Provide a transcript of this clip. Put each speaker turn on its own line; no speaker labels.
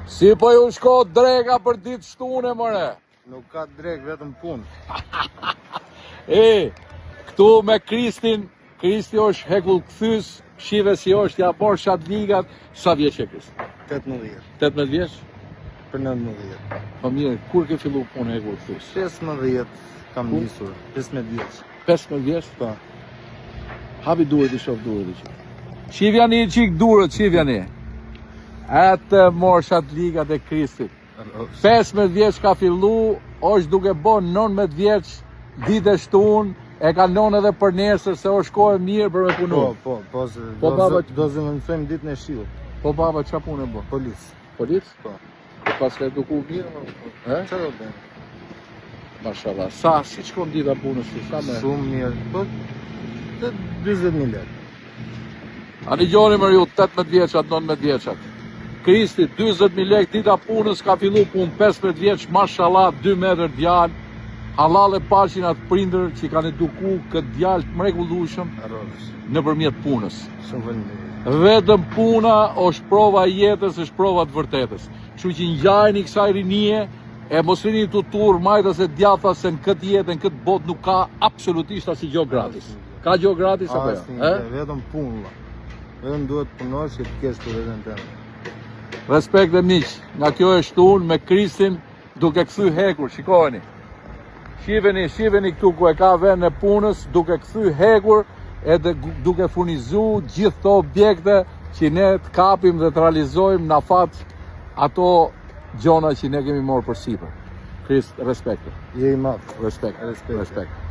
Si po ju shko drega për ditë shtune, mëre?
Nuk ka drek, vetëm punë.
Këtu me Kristin, Kristi është hekull këthys, shive si është, ja por shatë ligat, sa vjeç e Kristi?
18.
18 vjeç?
Për 19.
Po mirë, kur ke fillu punë hekull këthys?
15 kam njësur, 15 vjeç.
15 vjeç?
Po.
Habi duhet i shof duhet i qik. Qivjani i qik durët, qivjani. Atë morë shatë ligat e Kristit. 15 vjeç ka fillu, është duke bo 19 vjeç, ditë e shtun, e ka non edhe për nesër se është kohë e mirë për me punu.
Do zëvendësojmë ditën e shiut.
Po baba, qa punë e bo?
Polis.
Polis?
Po.
E pas ka duku mirë,
Qa do bëjmë?
Mashallah, si qkon dita punës ti?
Shumë mirë, po të 20.000 lekë.
A një gjoni mërë ju, 18 vjeçat, 19 vjeçat. Kristi, 20.000 lekë dita punës, ka fillu punë 15 vjeç, mashallah, 2 metër djalë, halal e paqin atë prindër që kanë eduku këtë djalë të mrekullueshëm në përmjet punës.
Shumë vëllë.
Vetëm puna është prova e jetës, është prova të vërtetës. Kështu që ngjajni kësaj rinie, e mos rini të turë majtas e djatha se në këtë jetë, në këtë botë nuk ka absolutisht asnjë gjë gratis. Ka gjë gratis apo jo?
Vetëm punë. Vetëm duhet punosh që të kesh për veten tënde.
Respekt dhe miq, nga kjo e shtun me Kristin duke kthy hekur, shikojeni. Shiveni këtu ku e ka vend e punës, duke kthy hekur edhe duke furnizu gjithë të objekte që ne të kapim dhe të realizojmë në fat ato gjona që ne kemi morë për sipër. Krist, respekt.
Je i madh.
Respekt.